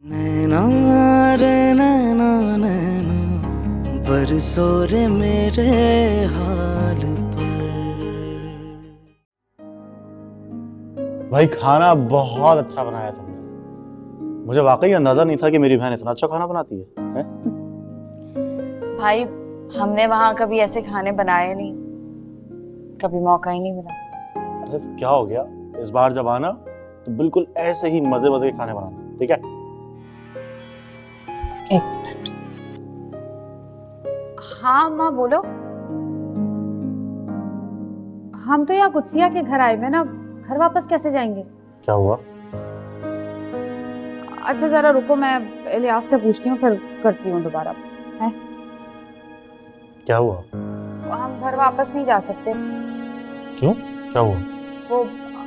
नैना रे नैना नैना बरसो रे मेरे हाल पर। भाई खाना बहुत अच्छा बनाया तुमने। मुझे वाकई अंदाजा नहीं था कि मेरी बहन इतना अच्छा खाना बनाती है? भाई हमने वहां कभी ऐसे खाने बनाए नहीं, कभी मौका ही नहीं मिला। अरे तो क्या हो गया, इस बार जब आना तो बिल्कुल ऐसे ही मजे मजे के खाने बनाना, ठीक है? एक मिनट। हाँ माँ बोलो। हम तो यहाँ कुत्सिया के घर आए हुए ना, घर वापस कैसे जाएंगे? क्या हुआ? अच्छा जरा रुको, मैं इलियास से पूछती हूँ फिर करती हूँ दोबारा। है क्या हुआ? हम घर वापस नहीं जा सकते। क्यों, क्या हुआ? वो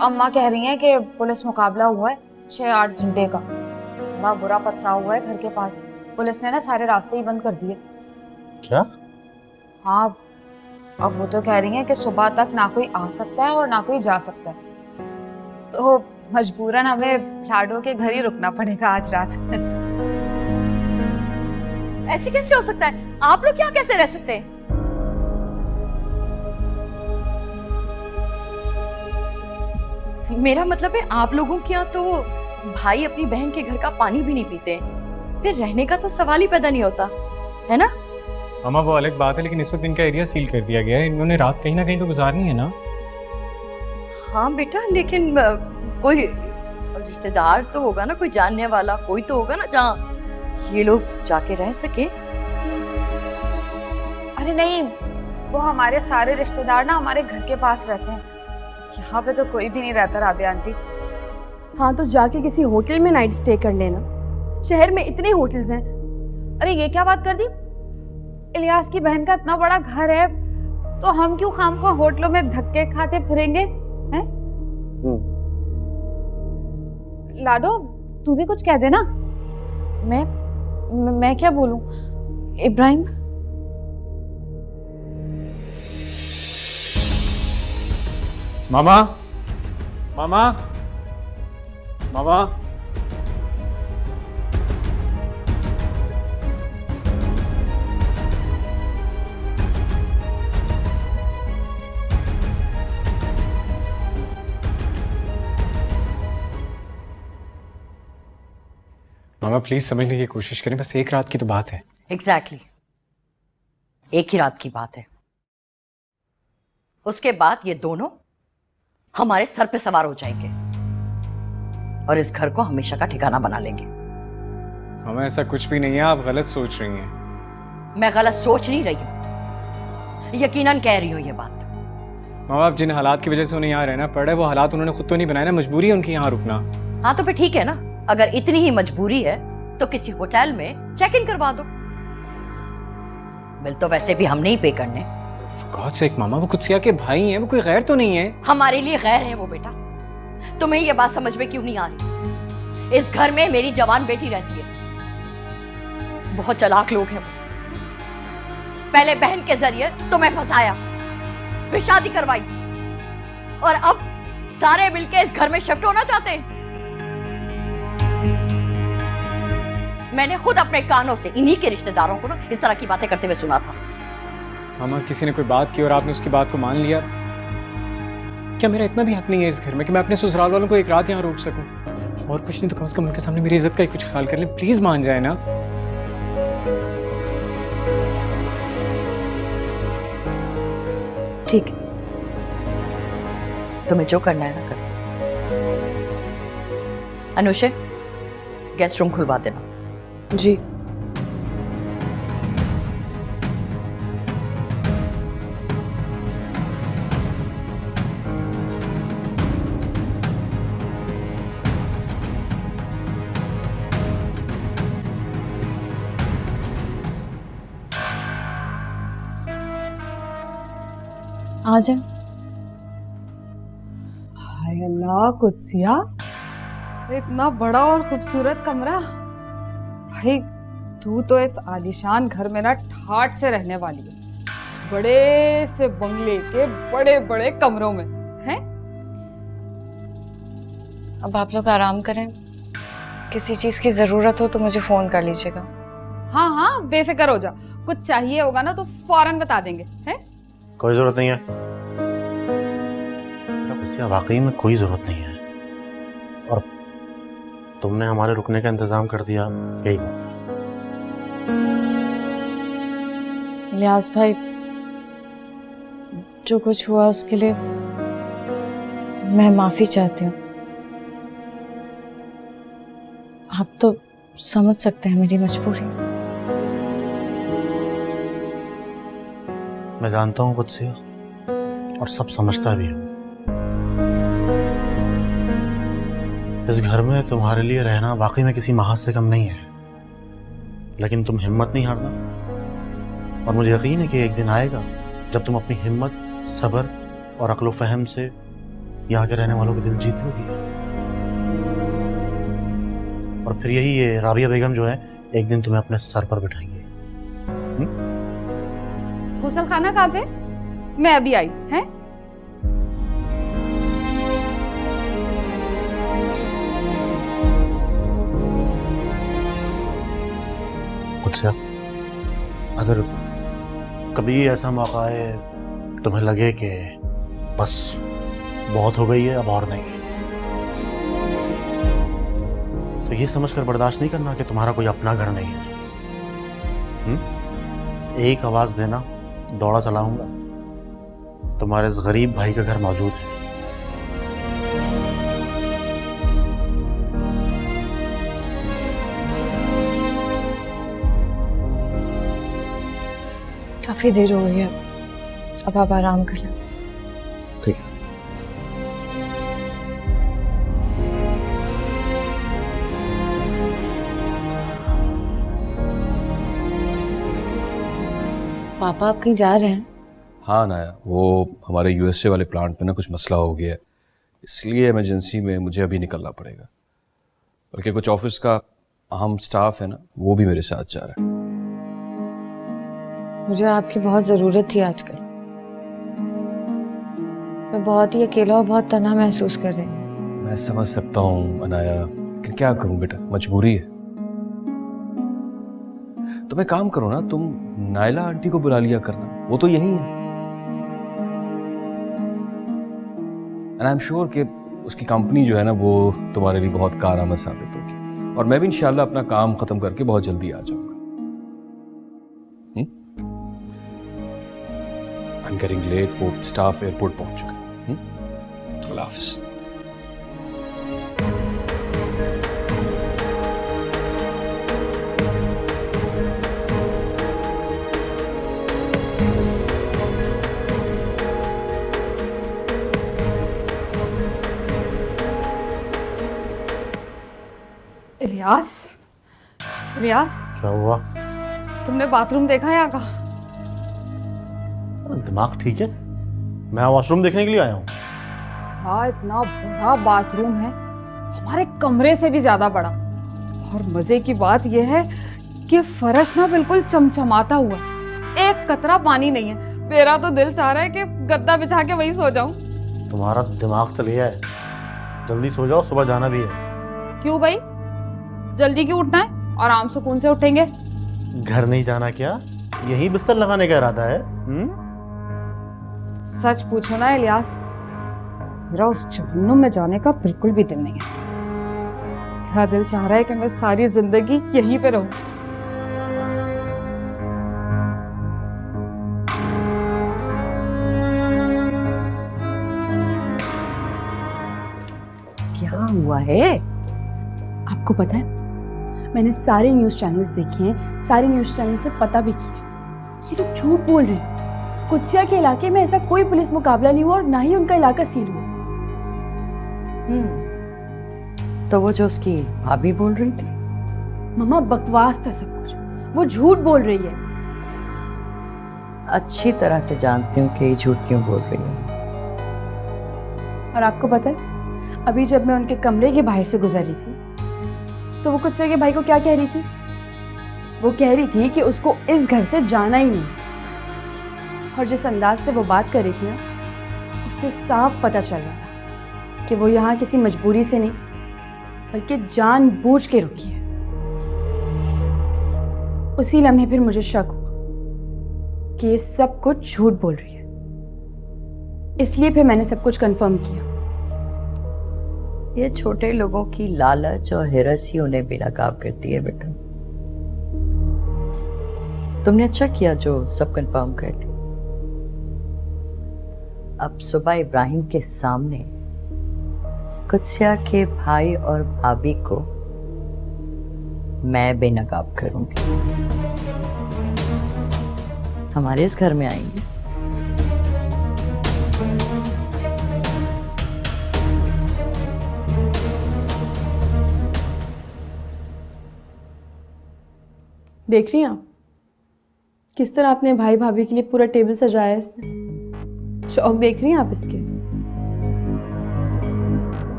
अम्मा कह रही हैं कि पुलिस मुकाबला हुआ है 6-8 घंटे का, बड़ा बुरा पथराव हुआ है घर के पास। पुलिस ने ना सारे रास्ते ही बंद कर दिए। क्या? हाँ, अब वो तो कह रही हैं कि सुबह तक ना कोई आ सकता है और ना कोई जा सकता है, तो मजबूरन हमें लाडो के घर ही रुकना पड़ेगा आज रात। ऐसे कैसे हो सकता है? आप लोग यहाँ कैसे रह सकते हैं? मेरा मतलब है आप लोगों के यहाँ तो भाई अपनी बहन के घर का पानी भी नहीं पीते, फिर रहने का तो सवाल ही पैदा नहीं होता, है ना? मामा वो अलग बात है, लेकिन इस वक्त इनका एरिया सील कर दिया गया है। इन्होंने रात कहीं ना कहीं तो गुजारनी है ना। हाँ बेटा, लेकिन कोई रिश्तेदार तो होगा ना, कोई जानने वाला कोई तो होगा ना जहाँ ये लोग जाके रह सके। अरे नहीं, वो हमारे सारे रिश्तेदार ना हमारे घर के पास रहते हैं, यहाँ पे तो कोई भी नहीं रहता राबिया आंटी। हाँ तो जाके किसी होटल में नाइट स्टे कर लेना, शहर में इतने होटल्स हैं। अरे ये क्या बात कर दी? इलियास की बहन का इतना बड़ा घर है, तो हम क्यों खाम को होटलों में धक्के खाते फिरेंगे हैं? लाडो तू भी कुछ कह दे ना। मैं क्या बोलूं? इब्राहिम मामा मामा मामा मामा प्लीज समझने की कोशिश करें, बस एक रात की तो बात है। एग्जैक्टली एक ही रात की बात है। उसके बाद ये दोनों हमारे सर पे सवार हो जाएंगे और इस घर को हमेशा का ठिकाना बना लेंगे। मामा ऐसा कुछ भी नहीं है, आप गलत सोच रही हैं। मैं गलत सोच नहीं रही हूं, यकीनन कह रही हूं ये बात। मामा आप जिन हालात की वजह से उन्हें यहाँ रहना पड़ रहा है, वो हालात उन्होंने खुद तो नहीं बनाए ना, मजबूरी है उनकी यहाँ रुकना। हाँ तो फिर ठीक है ना, अगर इतनी ही मजबूरी है तो किसी होटल में चेक इन करवा दो। बिल तो वैसे भी हमने ही पे करने। गॉड सेक मामा, वो कुत्सिया के भाई हैं, वो कोई गैर तो नहीं है। हमारे लिए गैर है वो बेटा। तुम्हें ये बात समझ में क्यों नहीं आ रही? इस घर में मेरी जवान बेटी रहती है, बहुत चालाक लोग हैं वो। पहले बहन के जरिए तुम्हें फंसाया, फिर शादी करवाई, और अब सारे मिलके इस घर में शिफ्ट होना चाहते हैं। मैंने खुद अपने कानों से इन्हीं के रिश्तेदारों को ना इस तरह की बातें करते हुए सुना था। मामा किसी ने कोई बात की और आपने उसकी बात को मान लिया। क्या मेरा इतना भी हक नहीं है इस घर में कि मैं अपने ससुराल वालों को एक रात यहाँ रोक सकूं? और कुछ नहीं तो कम से कम उनके सामने मेरी इज्जत का ही कुछ ख्याल कर लें, प्लीज मान जाए ना। ठीक है, तुम्हें जो करना है ना करो। अनुषे, गेस्ट रूम खुलवा देना। जी। आ जा। हाय अल्लाह कुत्सिया, इतना बड़ा और खूबसूरत कमरा। भाई तू तो इस आलीशान घर में ना ठाट से रहने वाली है, इस बड़े से बंगले के बड़े बड़े कमरों में हैं। अब आप लोग आराम करें, किसी चीज की जरूरत हो तो मुझे फोन कर लीजिएगा। हाँ हाँ बेफिक्र हो जा, कुछ चाहिए होगा ना तो फौरन बता देंगे। हैं? कोई जरूरत नहीं है कुत्सिया, वाकई में कोई जरूरत नहीं है। और तुमने हमारे रुकने का इंतजाम कर दिया, यही बात है। इलियास भाई, जो कुछ हुआ उसके लिए मैं माफी चाहती हूँ। आप तो समझ सकते हैं मेरी मजबूरी। मैं जानता हूँ कुत्सिया, और सब समझता भी हूँ। इस घर में तुम्हारे लिए रहना वाकई में किसी महाज से कम नहीं है, लेकिन तुम हिम्मत नहीं हारना। और मुझे यकीन है कि एक दिन आएगा जब तुम अपनी हिम्मत, सब्र और अक्ल व फहम से यहाँ के रहने वालों के दिल जीत लोगी। और फिर यही ये राबिया बेगम जो है एक दिन तुम्हें अपने सर पर बिठाएंगे। गुसल खाना कहाँ पे? मैं अभी आई। हैं? कुत्सिया, अगर कभी ऐसा मौका आए, तुम्हें लगे कि बस बहुत हो गई है, अब और नहीं, तो ये समझकर बर्दाश्त नहीं करना कि तुम्हारा कोई अपना घर नहीं है। एक आवाज देना, दौड़ा चलाऊंगा, तुम्हारे इस गरीब भाई का घर मौजूद है। काफी देर हो गई है, अब आप आराम कर लें। ठीक है। पापा आप कहीं जा रहे हैं? हाँ नाया, वो हमारे यूएसए वाले प्लांट में ना कुछ मसला हो गया है, इसलिए इमरजेंसी में मुझे अभी निकलना पड़ेगा। बल्कि कुछ ऑफिस का अहम स्टाफ है ना, वो भी मेरे साथ जा रहा है। मुझे आपकी बहुत ज़रूरत थी आजकल। मैं बहुत ही अकेला और बहुत तन्हा महसूस कर रही हूँ। मैं समझ सकता हूँ अनाया, लेकिन क्या करूँ बेटा, मजबूरी है। तुम एक काम करो ना, तुम नायला आंटी को बुला लिया करना, वो तो यही है। एंड आई एम श्योर कि उसकी कंपनी जो है ना वो तुम्हारे लिए बहुत कारआमद साबित होगी। और मैं भी इंशाल्लाह अपना काम खत्म करके बहुत जल्दी आ जाऊंगा। आई एम गेटिंग लेट, वो स्टाफ एयरपोर्ट पहुंच चुका है। अल्लाह हाफिज। इलियास, इलियास, क्या हुआ? तुमने बाथरूम देखा यहाँ का? दिमाग ठीक है? मैं वॉशरूम देखने के लिए आया हूँ। हाँ, इतना बड़ा बाथरूम है, हमारे कमरे से भी ज्यादा बड़ा। और मजे की बात यह है कि फर्श ना बिल्कुल चमचमाता हुआ, एक कतरा पानी नहीं है। मेरा तो दिल चाह रहा है कि गद्दा बिछा के वहीं सो जाऊं। तुम्हारा दिमाग चल गया है, जल्दी सो जाओ, सुबह जाना भी है। क्यों भाई, जल्दी क्यों उठना है? आराम सुकून से उठेंगे। घर नहीं जाना क्या? यही बिस्तर लगाने का इरादा है? सच पूछो ना इलियास, मेरा उस जहन्नुम में जाने का बिल्कुल भी दिल नहीं है। मेरा दिल चाह रहा है कि मैं सारी जिंदगी यहीं पे रहूं। क्या हुआ है? आपको पता है, मैंने सारे न्यूज़ चैनल्स देखे हैं, सारे न्यूज़ चैनल से पता भी किया। ये लोग झूठ बोल रहे हैं। कुत्सिया के इलाके में ऐसा कोई पुलिस मुकाबला नहीं हुआ और ना ही उनका इलाका सील हुआ। तो वो जो उसकी भाभी बोल रही थी? मम्मा, बकवास था सब कुछ, वो झूठ बोल रही है। अच्छी तरह से जानती हूँ कि ये झूठ क्यों बोल रही है। और आपको पता है, अभी जब मैं उनके कमरे के बाहर से गुजर रही थी तो वो कुत्सिया के भाई को क्या कह रही थी? वो कह रही थी कि उसको इस घर से जाना ही नहीं। और जिस अंदाज से वो बात कर रही थी ना, उससे साफ पता चल रहा था कि वो यहाँ किसी मजबूरी से नहीं, बल्कि जानबूझ के रुकी है। उसी लम्हे फिर मुझे शक हुआ कि ये सब कुछ झूठ बोल रही है, इसलिए फिर मैंने सब कुछ कंफर्म किया। ये छोटे लोगों की लालच और हिरस ही उन्हें बेनकाब करती है बेटा। तुमने अच्छा किया जो सब कंफर्म कर लिया। अब सुबह इब्राहिम के सामने कुत्सिया के भाई और भाभी को मैं बेनकाब करूंगी। हमारे इस घर में आएंगे। देख रही हैं आप किस तरह अपने भाई भाभी के लिए पूरा टेबल सजाया है इसने। शौक देख रही हैं आप इसके,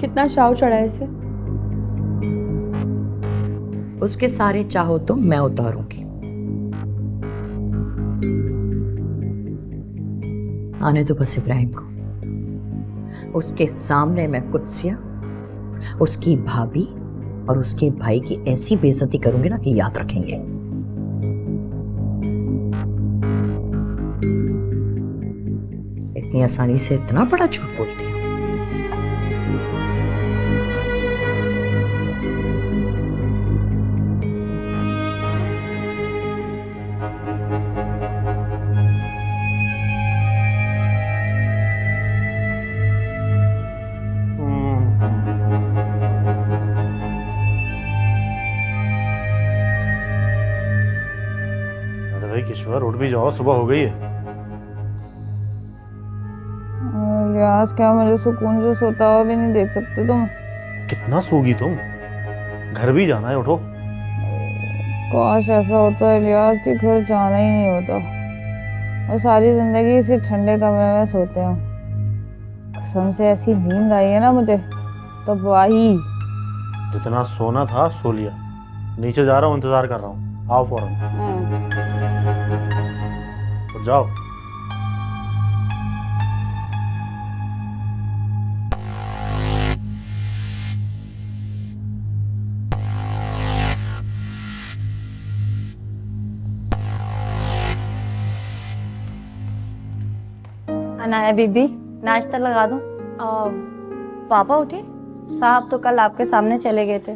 कितना चाव चढ़ा है इसे। उसके सारे चाहो तो मैं उतारूंगी। आने दो बस इब्राहिम को। उसके सामने मैं कुत्सिया, उसकी भाभी और उसके भाई की ऐसी बेइज्जती करूंगी ना कि याद रखेंगे। इतनी आसानी से इतना बड़ा झूठ बोलती है। अरे भाई किश्वर, उठ भी जाओ, सुबह हो गई है। लिहाज क्या मुझे सुकून से सोता हुआ भी नहीं देख सकते तुम? कितना सोगी तुम? घर भी जाना है, उठो। काश ऐसा होता है लिहाज के घर जाना ही नहीं होता और सारी जिंदगी इसी ठंडे कमरे में सोते हैं। कसम से ऐसी नींद आई है ना मुझे, तो वही जितना सोना था सो लिया। नीचे जा रहा हूँ, इंतजार कर रहा हूँ, आओ फौरन। तो जाओ। अनाया बीबी, नाश्ता लगा दूं? पापा उठे? साहब तो कल आपके सामने चले गए थे।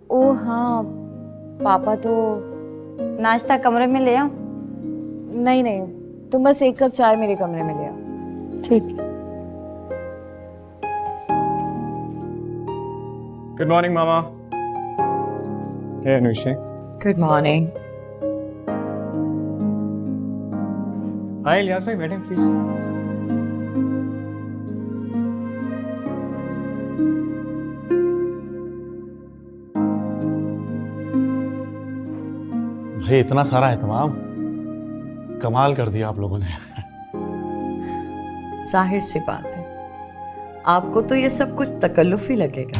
ओ हाँ, पापा तो नाश्ता कमरे में ले आऊं? नहीं नहीं, तुम बस एक कप चाय मेरे कमरे में ले आओ। ठीक। गुड मॉर्निंग मामा। हे Anushe. Good morning. Hi Ilyas भाई, बैठे प्लीज। भाई इतना सारा एहतमाम, कमाल कर दिया आप लोगों ने। जाहिर सी बात है, आपको तो ये सब कुछ तकल्लुफ ही लगेगा।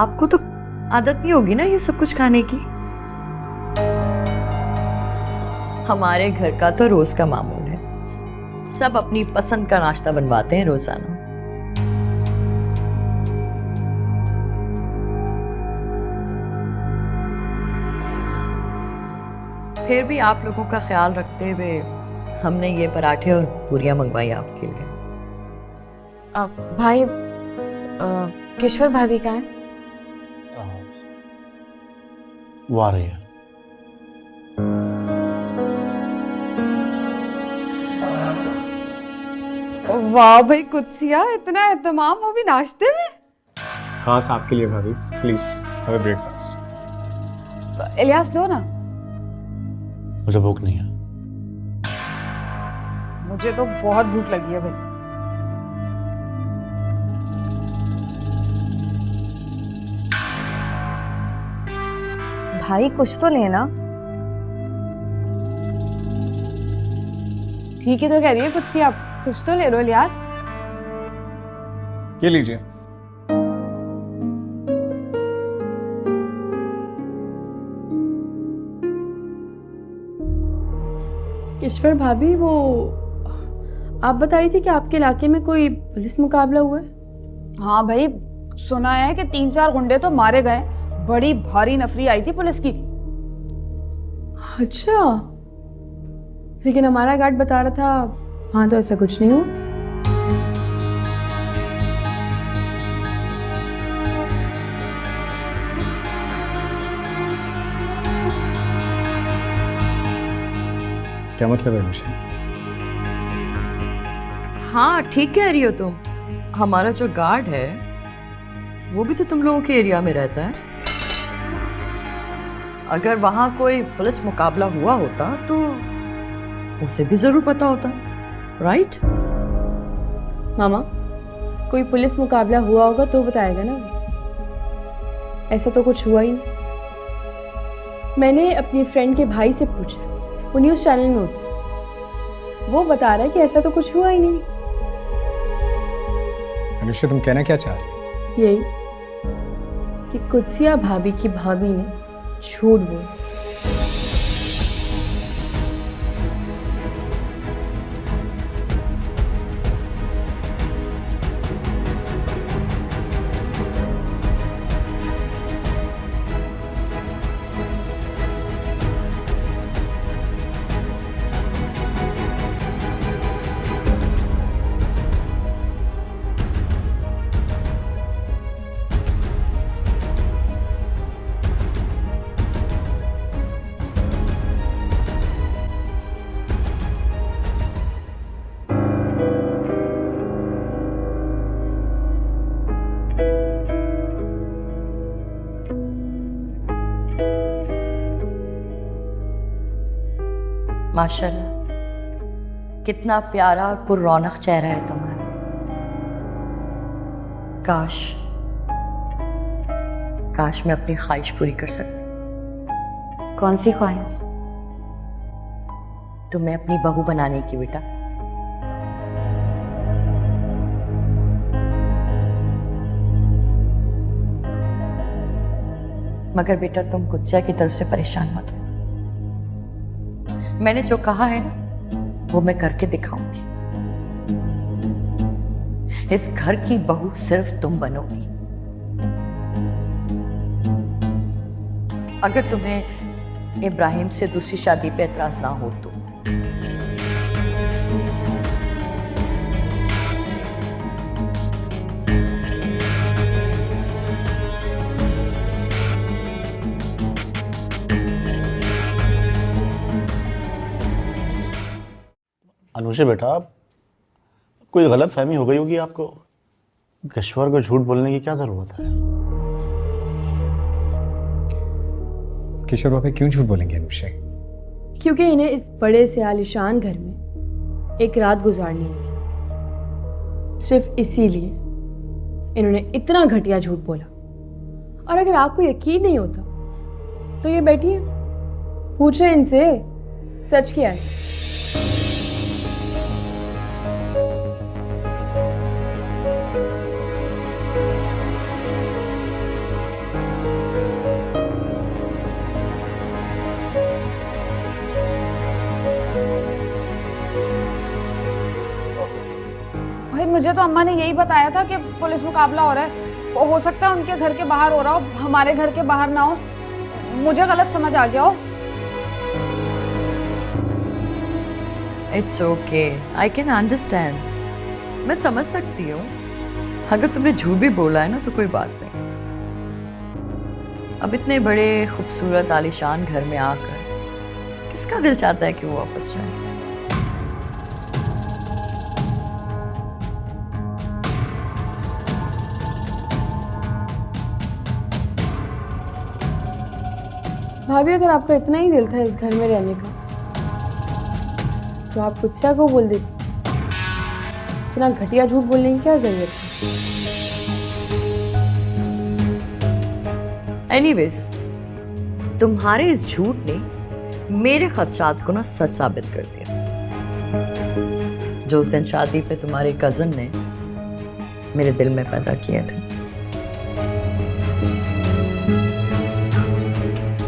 आपको तो आदत नहीं होगी ना ये सब कुछ खाने की। हमारे घर का तो रोज का मामूल है, सब अपनी पसंद का नाश्ता बनवाते हैं रोजाना। फिर भी आप लोगों का ख्याल रखते हुए हमने ये पराठे और पूरियां मंगवाई आपके लिए। भाई, किश्वर भाभी कहाँ है? वो आ रही है। वाह भाई कुत्सिया, इतना एहतमाम, वो भी नाश्ते में। खास आपके लिए भाभी, please have a breakfast. Ilyas लो ना। मुझे भूख नहीं है। मुझे तो बहुत भूख लगी है भाई। भाई कुछ तो लेना। ठीक है तो कह रही है कुत्सिया, कुछ तो ले लो इलियास। ये लीजिए। ईश्वर भाभी, वो आप बता रही थी कि आपके इलाके में कोई पुलिस मुकाबला हुआ है। हाँ भाई, सुना है कि 3-4 गुंडे तो मारे गए। बड़ी भारी नफरी आई थी पुलिस की। अच्छा, लेकिन हमारा गार्ड बता रहा था हाँ तो ऐसा कुछ नहीं हुआ। क्या मतलब है मुझे? हाँ ठीक कह रही हो तुम। हमारा जो गार्ड है वो भी तो तुम लोगों के एरिया में रहता है। अगर वहां कोई पुलिस मुकाबला हुआ होता तो उसे भी जरूर पता होता, राइट? मामा, कोई पुलिस मुकाबला हुआ होगा तो बताएगा ना। ऐसा तो कुछ हुआ ही नहीं। मैंने अपनी फ्रेंड के भाई से पूछा, वो न्यूज़ चैनल में होता है, वो बता रहा है कि ऐसा तो कुछ हुआ ही नहीं। अनुष्का, तुम कहना क्या चाह रही हो? यही कि कुत्सिया भाभी की भाभी ने झूठ बोला। माशाल्लाह, कितना प्यारा और पुररौनक चेहरा है तुम्हारा। काश काश मैं अपनी ख्वाहिश पूरी कर सकती। कौन सी ख्वाहिश? तुम्हें अपनी बहू बनाने की बेटा। मगर बेटा तुम कुत्सिया की तरफ से परेशान मत हो। मैंने जो कहा है ना वो मैं करके दिखाऊंगी। इस घर की बहू सिर्फ तुम बनोगी। अगर तुम्हें इब्राहिम से दूसरी शादी पे एतराज ना हो तो। अनुषे बेटा, कोई गलत फहमी हो गई होगी आपको। किश्वर को झूठ बोलने की क्या जरूरत है? किशोर भाभी क्यों झूठ बोलेंगे अनुषा? क्योंकि इन्हें इस बड़े से आलीशान घर में एक रात गुजारनी होगी। सिर्फ इसीलिए इन्होंने इतना घटिया झूठ बोला। और अगर आपको यकीन नहीं होता तो ये बैठिए, पूछे इनसे सच क्या है। भाई मुझे तो अम्मा ने यही बताया था कि पुलिस मुकाबला हो रहा है। हो सकता है उनके घर के बाहर हो रहा हो, हमारे घर के बाहर ना हो। मुझे गलत समझ आ गया हो। It's okay, I can understand. मैं समझ सकती हूँ। अगर तुमने झूठ भी बोला है ना तो कोई बात नहीं। अब इतने बड़े खूबसूरत आलीशान घर में आकर किसका दिल चाहता है कि वो वापस जाए? भाभी, अगर आपका इतना ही दिल था इस घर में रहने का तो आप कुत्सिया को बोल देती। इतना घटिया झूठ बोलने की क्या जरूरत है? एनीवेज, तुम्हारे इस झूठ ने मेरे खदशात को ना सच साबित कर दिया। जो उस दिन शादी पे तुम्हारे कजन ने मेरे दिल में पैदा किए थे।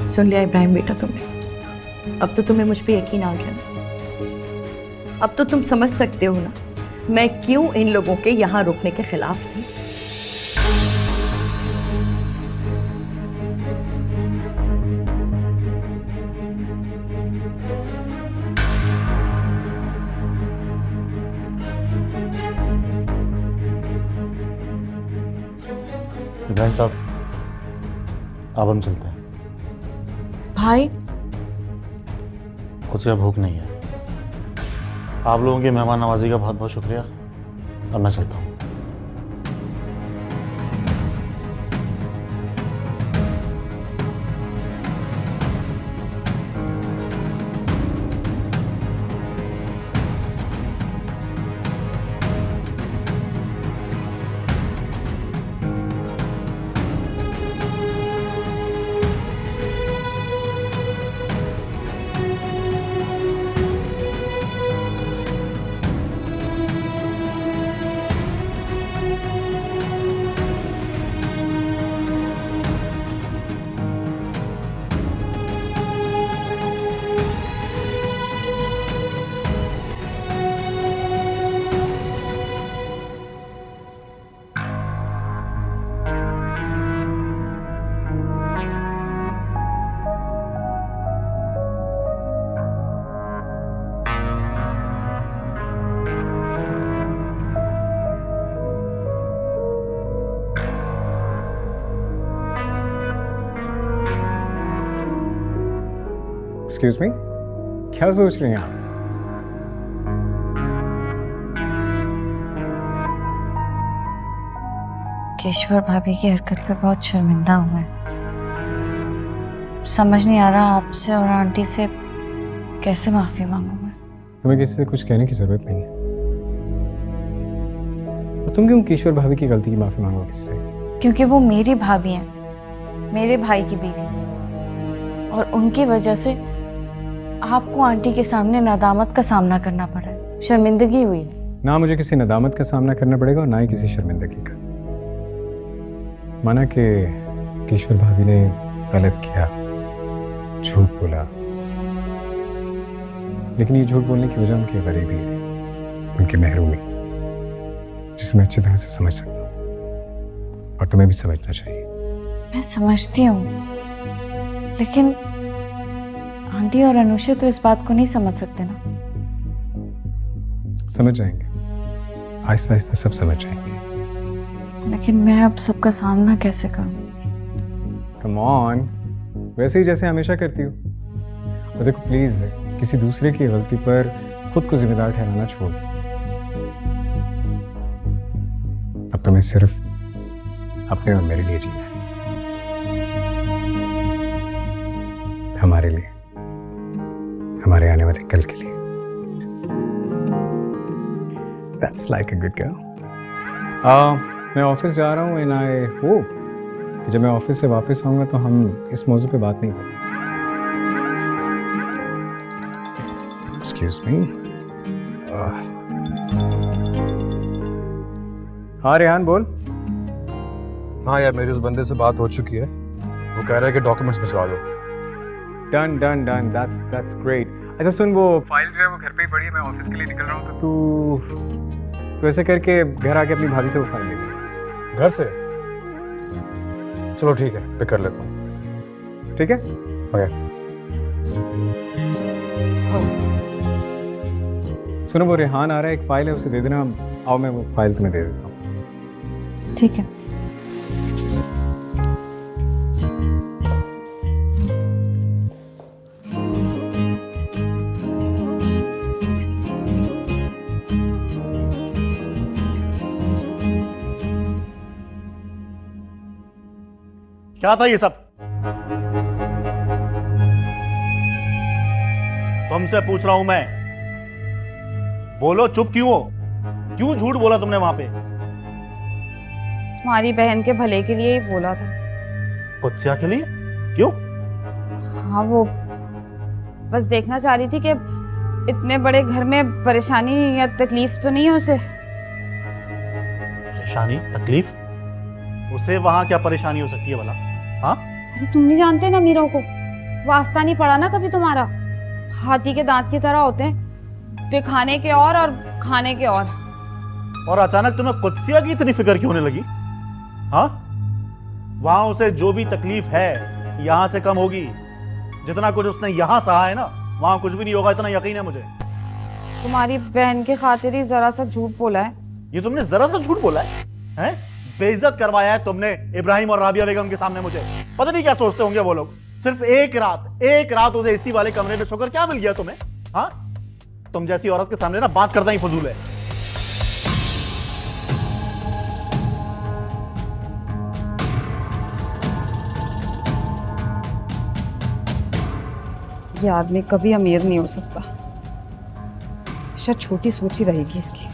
सुन लिया इब्राहिम बेटा तुमने? अब तो तुम्हें मुझ पे यकीन आ गया ना? अब तो तुम समझ सकते हो ना मैं क्यों इन लोगों के यहाँ रुकने के खिलाफ थी। इब्राहिम साहब, अब हम चलते हैं। भाई खुद से भूख नहीं है। आप लोगों की मेहमान नवाजी का बहुत बहुत शुक्रिया। अब मैं चलता हूँ। एक्सक्यूज मी, क्या सोच रही हैं आप? केशवर भाभी की हरकत पे बहुत शर्मिंदा हूँ मैं। समझ नहीं आ रहा आपसे और आंटी से कैसे माफी मांगूं मैं। तुम्हें किसी से कुछ कहने की जरूरत नहीं है। और तुम क्यों केशवर भाभी की गलती की माफी मांगो किससे? क्योंकि वो मेरी भाभी हैं, मेरे भाई की बीवी, और उनकी वजह से आपको आंटी के सामने नदामत का सामना करना पड़ा है। शर्मिंदगी हुई। ना मुझे किसी नदामत का सामना करना पड़ेगा और ना ही किसी शर्मिंदगी का। माना कि केशवर भाभी ने गलत किया, झूठ बोला, लेकिन ये झूठ बोलने की वजह उनकी गरीबी है, उनकी महरूमी, जिसे मैं अच्छी तरह से समझ सकता हूँ और तुम्हें भी समझना चाहिए। मैं समझती हूँ, लेकिन आंटी और अनुषा तो इस बात को नहीं समझ सकते ना। समझ जाएंगे, आहिस्ता आहिस्ता सब समझ जाएंगे। लेकिन मैं अब सबका सामना कैसे करूं? कम ऑन, वैसे ही जैसे हमेशा करती हो। और देखो प्लीज, किसी दूसरे की गलती पर खुद को जिम्मेदार ठहराना छोड़। अब तुम्हें सिर्फ अपने और मेरे लिए जीना है, हमारे लिए, हमारे आने वाले कल के लिए। That's like a good girl. मैं ऑफिस जा रहा हूँ एंड आई होप कि जब मैं ऑफिस से वापस आऊँगा तो हम इस मौजू पे बात नहीं करेंगे। Excuse me. हाँ रेहान बोल। हाँ यार, मेरी उस बंदे से बात हो चुकी है। वो कह रहा है कि डॉक्यूमेंट्स भिजवा दो। Done done done, that's great. अच्छा सुन, वो फाइल जो है वो घर पे ही पड़ी है, मैं ऑफिस के लिए निकल रहा हूँ, तो तू ऐसे करके घर आके अपनी भाभी से वो फाइल ले ले। घर से? चलो ठीक है, पिक कर लेता हूँ। ठीक है? ओके। सुनो, वो रेहान आ रहा है, एक फाइल है, उसे दे देना। आओ, मैं वो फाइल तुम्हें दे देता हूँ। ठीक है। क्या था ये सब? तुमसे पूछ रहा हूं मैं, बोलो। चुप क्यों हो? क्यों झूठ बोला तुमने वहां पे? तुम्हारी बहन के भले के लिए ही बोला था। कुत्सिया के लिए? क्यों? हाँ, वो बस देखना चाह रही थी कि इतने बड़े घर में परेशानी या तकलीफ तो नहीं है उसे। परेशानी, तकलीफ? उसे वहां क्या परेशानी हो सकती है भला? हाँ? अरे तुम नहीं जानते ना मीरा को, वास्ता नहीं पड़ा ना कभी तुम्हारा। हाथी के दांत की तरह होते हैं, दिखाने के और खाने के और अचानक तुम्हें कुत्सिया की इतनी फिक्र क्यों होने लगी? हाँ, वहां उसे जो भी तकलीफ है यहां से कम होगी। जितना कुछ उसने यहां सहा है ना, वहां कुछ भी नहीं होगा, इतना यकीन है मुझे। तुम्हारी बहन की खातिर ही जरा सा झूठ बोला है। ये तुमने जरा सा झूठ बोला है? हैं? बेइज्जत करवाया है तुमने इब्राहिम और राबिया बेगम के सामने मुझे। पता नहीं क्या सोचते होंगे वो लोग। सिर्फ एक रात उसे एसी वाले कमरे में सोकर क्या मिल गया तुम्हें? हाँ, तुम जैसी औरत के सामने ना बात करना ही फजूल है। ये आदमी कभी अमीर नहीं हो सकता, शायद छोटी सोच ही रहेगी इसकी।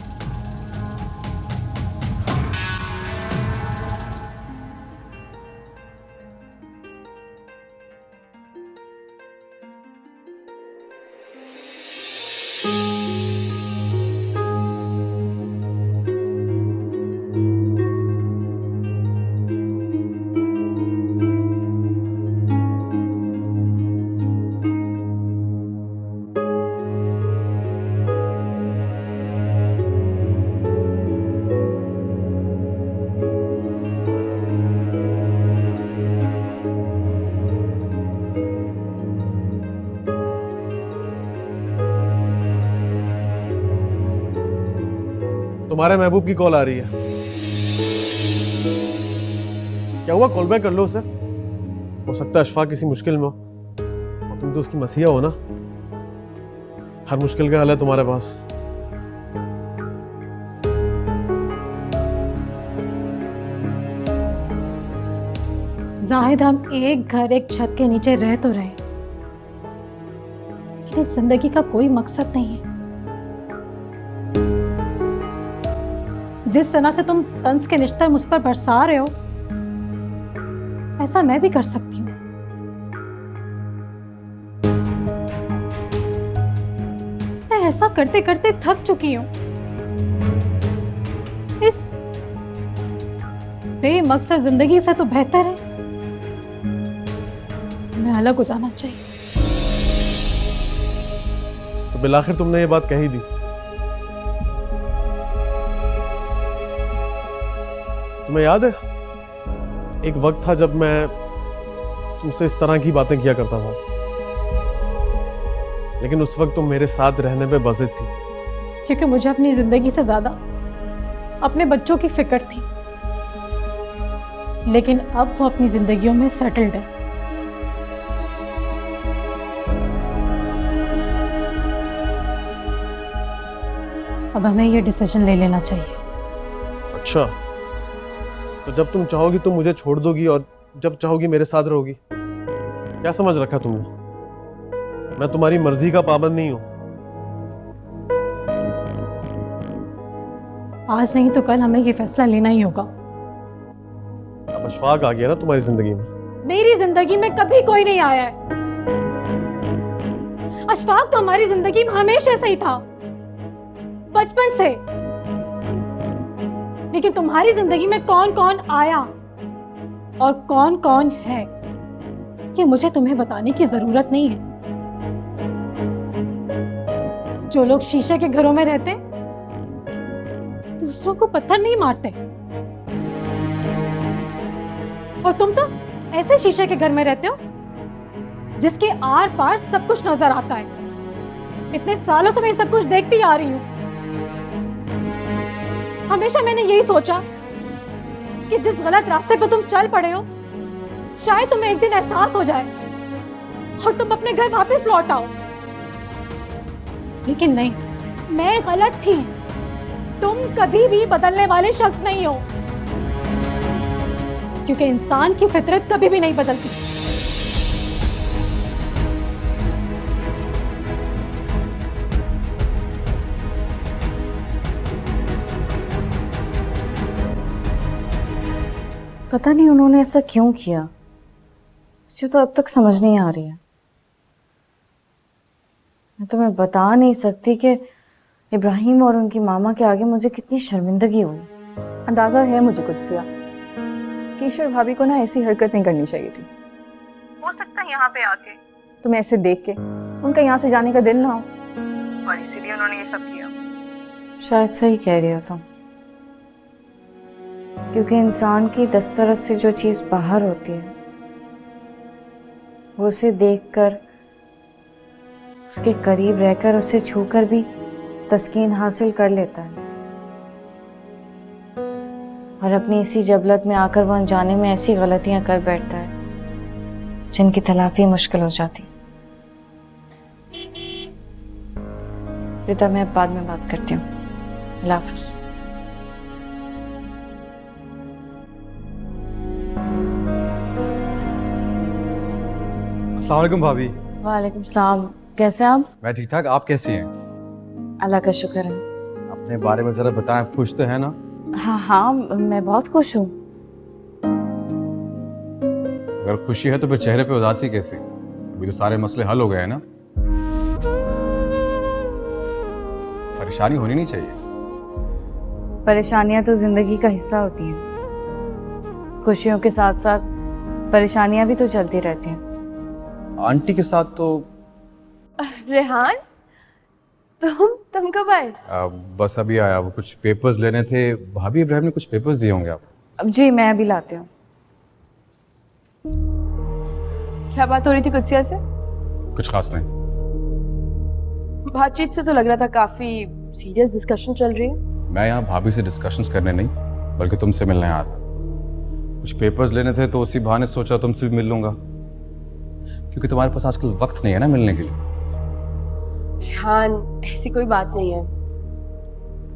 तुम्हारे महबूब की कॉल आ रही है। क्या हुआ? कॉल बैक कर लो उसे। हो सकता है अशफाक किसी मुश्किल में हो, और तुम तो उसकी मसीहा हो ना। हर मुश्किल का हल है तुम्हारे पास। जाहिद, हम एक घर एक छत के नीचे रह तो रहे, लेकिन इस जिंदगी का कोई मकसद नहीं है। जिस तरह से तुम तंज के निश्तर मुझ पर बरसा रहे हो, ऐसा मैं भी कर सकती हूँ। मैं ऐसा करते करते थक चुकी हूँ। इस बेमकसद जिंदगी से तो बेहतर है मैं अलग हो जाना चाहिए। तो बिलाखिर तुमने ये बात कही दी। तुम्हें याद है एक वक्त था जब मैं तुमसे इस तरह की बातें किया करता था, लेकिन उस वक्त तुम मेरे साथ रहने पे बज़िद थी। क्योंकि मुझे अपनी जिंदगी से ज्यादा अपने बच्चों की फिक्र थी, लेकिन अब वो अपनी जिंदगियों में सेटल्ड है। अब हमें ये डिसीजन ले लेना चाहिए। अच्छा, तो जब तुम चाहोगी तुम मुझे छोड़ दोगी और जब चाहोगी मेरे साथ रहोगी? क्या समझ रखा तुमने? मैं तुम्हारी मर्जी का पाबंद नहीं हूं। आज नहीं तो कल हमें ये फैसला लेना ही होगा। अब अशफाक आ गया ना तुम्हारी जिंदगी में। मेरी जिंदगी में कभी कोई नहीं आया है। अशफाक तो हमारी जिंदगी में हमेशा से ही था, बचपन से। लेकिन तुम्हारी जिंदगी में कौन कौन आया और कौन कौन है, ये मुझे तुम्हें बताने की जरूरत नहीं है। जो लोग शीशे के घरों में रहते दूसरों को पत्थर नहीं मारते, और तुम तो ऐसे शीशे के घर में रहते हो जिसके आर पार सब कुछ नजर आता है। इतने सालों से मैं सब कुछ देखती आ रही हूं। हमेशा मैंने यही सोचा कि जिस गलत रास्ते पर तुम चल पड़े हो, शायद तुम्हें एक दिन एहसास हो जाए और तुम अपने घर वापस लौट आओ। लेकिन नहीं, मैं गलत थी। तुम कभी भी बदलने वाले शख्स नहीं हो, क्योंकि इंसान की फितरत कभी भी नहीं बदलती। पता नहीं उन्होंने ऐसा क्यों किया, मुझे तो अब तक समझ नहीं आ रही है। मैं तुम्हें बता नहीं सकती कि इब्राहिम और उनकी मामा के आगे मुझे कितनी शर्मिंदगी हुई। अंदाजा है मुझे कुत्सिया कि ईश्वर भाभी को ना ऐसी हरकत नहीं करनी चाहिए थी। हो सकता है यहाँ पे आके तुम्हें ऐसे देख के उनका यहाँ से जाने का दिल ना हो, और इसीलिए उन्होंने ये सब किया। शायद सही कह रही हो तुम, क्योंकि इंसान की दस्तरस से जो चीज़ बाहर होती है वो उसे देखकर, उसके करीब रहकर, उसे छूकर भी तस्कीन हासिल कर लेता है, और अपनी इसी जबलत में आकर वो अनजाने में ऐसी गलतियां कर बैठता है जिनकी तलाफी मुश्किल हो जाती। रिता, मैं अब बाद में बात करती हूँ। अल्लाह हाफ़िज़। अस्सलाम वालेकुम भाभी। वालेकुम सलाम। कैसे हैं आप? मैं ठीक ठाक, आप कैसी हैं? अल्लाह का शुक्र है। अपने बारे में जरा बताएं, आप खुश तो है ना? हाँ हाँ, मैं बहुत खुश हूँ। अगर खुशी है तो फिर चेहरे पे उदासी कैसी? अभी तो सारे मसले हल हो गए हैं ना? परेशानी होनी नहीं चाहिए। परेशानियां तो जिंदगी का हिस्सा होती हैं। खुशियों के साथ साथ परेशानियां भी तो चलती रहती हैं। आंटी के साथ तो रेहान, तुम कब आए? बस अभी आया। वो कुछ पेपर्स लेने थे। भाभी इब्राहिम ने कुछ पेपर्स दिए होंगे आपको। जी, मैं अभी लाती हूँ। क्या बात हो रही थी कुत्सिया से? कुछ खास नहीं। बातचीत से तो लग रहा था काफी सीरियस डिस्कशन चल रही है। मैं यहाँ भाभी से डिस्कशंस करने नहीं, बल्कि तुमसे मिलने आया था। कुछ पेपर्स लेने थे तो उसी बहाने सोचा तुमसे भी मिल लूंगा, क्योंकि तुम्हारे पास आजकल वक्त नहीं है ना मिलने के लिए। रेहान, ऐसी कोई बात नहीं है।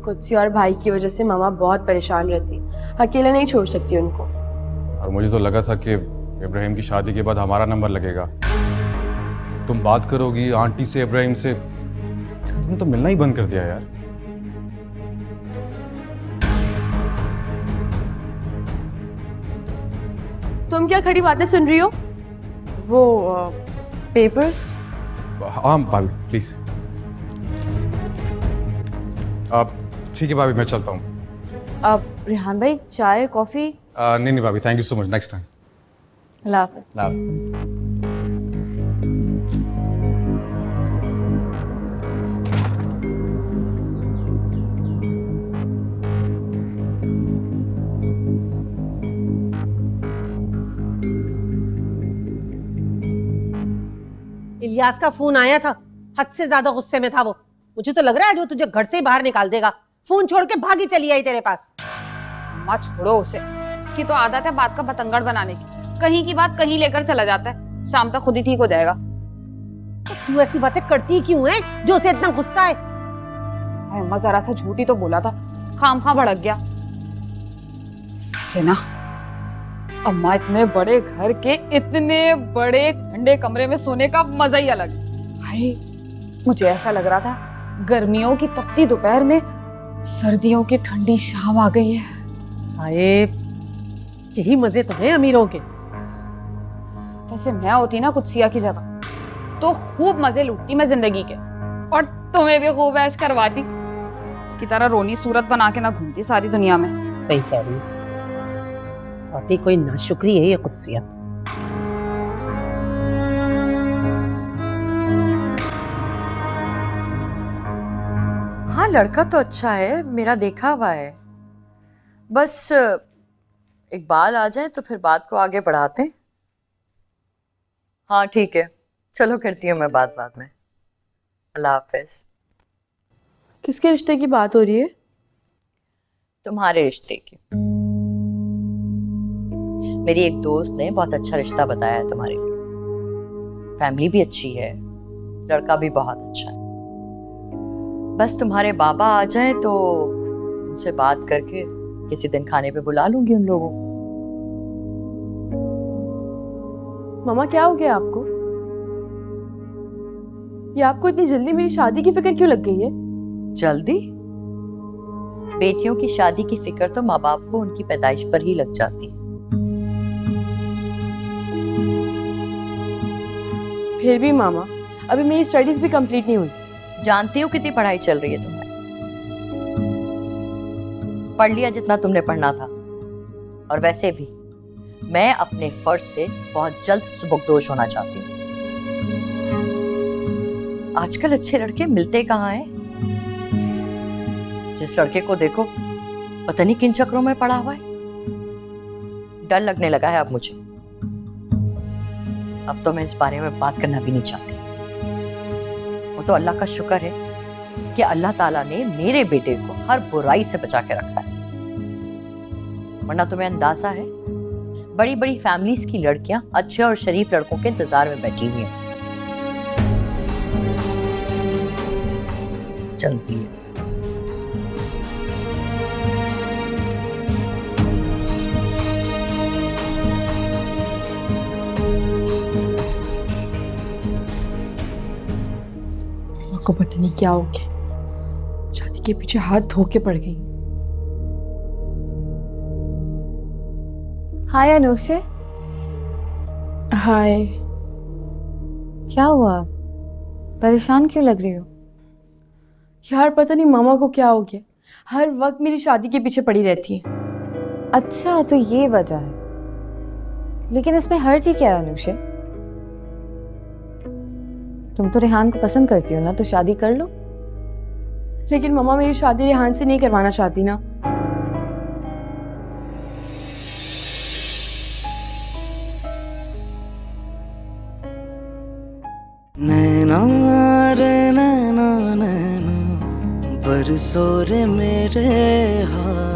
कुत्सी और भाई की वजह से मामा बहुत परेशान रहती, अकेले नहीं छोड़ सकती उनको। और मुझे तो लगा था कि इब्राहिम की शादी के बाद हमारा नंबर लगेगा, तुम बात करोगी आंटी से, इब्राहिम से। तुम तो मिलना ही बंद कर दिया यार। तुम क्या खड़ी बातें सुन रही हो? वो पेपर्स। हाँ भाभी प्लीज। अब ठीक है भाभी, मैं चलता हूँ। अब रेहान भाई, चाय कॉफी? नहीं नहीं भाभी, thank you so much, next time. अल्लाह हाफ़िज़। इलियास का फोन आया था, हद से ज्यादा गुस्से में था वो। मुझे तो लग रहा है जो तुझे घर से ही बाहर निकाल देगा। फोन छोड़ के भागी चली आई तेरे पास। अम्मा छोड़ो उसे, उसकी तो आदत है बात का बतंगड़ बनाने की। कहीं की बात कहीं लेकर चला जाता है, शाम तक खुद ही ठीक हो जाएगा। तो तू ऐसी बातें करती क्यों है जो उसे इतना गुस्सा है? अम्मा जरा सा झूठी तो बोला था, खामखा भड़क गया। ऐसे ना, अम्मा इतने बड़े घर के इतने बड़े ठंडे कमरे में सोने का मजा ही अलग है। हाय, मुझे ऐसा लग रहा था गर्मियों की तपती दोपहर में सर्दियों की ठंडी शाम आ गई है। हाय, यही मजे तो हैं अमीरों के। वैसे मैं होती ना कुत्सिया की जगह तो खूब मजे लूटती मैं जिंदगी के, और तुम्हें भी खूब ऐश करवाती। इसकी तरह रोनी सूरत बना के ना घूमती सारी दुनिया में। सही कह रही है, वाकई कोई नाशुक्री है ये कुत्सिया। हाँ, लड़का तो अच्छा है, मेरा देखा हुआ है। बस इकबाल आ जाए तो फिर बात को आगे बढ़ाते हैं। हाँ ठीक है, चलो करती हूँ मैं बात बाद में। अल्लाह हाफ़िज़। किसके रिश्ते की बात हो रही है? तुम्हारे रिश्ते की। मेरी एक दोस्त ने बहुत अच्छा रिश्ता बताया है तुम्हारे लिए। फैमिली भी अच्छी है, लड़का भी बहुत अच्छा है। बस तुम्हारे बाबा आ जाए तो उनसे बात करके किसी दिन खाने पे बुला लूंगी उन लोगों को। मामा, क्या हो गया आपको? ये आपको इतनी जल्दी मेरी शादी की फिक्र क्यों लग गई है? जल्दी? बेटियों की शादी की फिक्र तो माँ बाप को उनकी पैदाइश पर ही लग जाती है। फिर भी मामा, अभी मेरी स्टडीज भी कंप्लीट नहीं हुई। जानती हूँ कितनी पढ़ाई चल रही है तुम्हारी। पढ़ लिया जितना तुमने पढ़ना था, और वैसे भी मैं अपने फर्ज से बहुत जल्द सुबुकदोश होना चाहती हूँ। आजकल अच्छे लड़के मिलते कहाँ हैं? जिस लड़के को देखो पता नहीं किन चक्रों में पड़ा हुआ है। डर लगने लगा है अब मुझे। अब तो मैं इस बारे में बात करना भी नहीं चाहती। वो तो अल्लाह का शुक्र है कि अल्लाह ताला ने मेरे बेटे को हर बुराई से बचा के रखा है, वरना तुम्हें अंदाजा है बड़ी बड़ी फैमिलीज की लड़कियां अच्छे और शरीफ लड़कों के इंतजार में बैठी हुई हैं। चलती है। को पता नहीं क्या हो गया, छाती के पीछे हाथ धो के पड़ गई। हाय अनुषे। हाय। क्या हुआ, परेशान क्यों लग रही हो? यार पता नहीं मामा को क्या हो गया, हर वक्त मेरी शादी के पीछे पड़ी रहती है। अच्छा तो ये वजह है, लेकिन इसमें हर्ज ही क्या है अनुषे? तुम तो रेहान को पसंद करती हो ना, तो शादी कर लो। लेकिन मामा मेरी शादी रेहान से नहीं करवाना चाहती ना। नैना रे नैना नैना बरसो रे मेरे हार।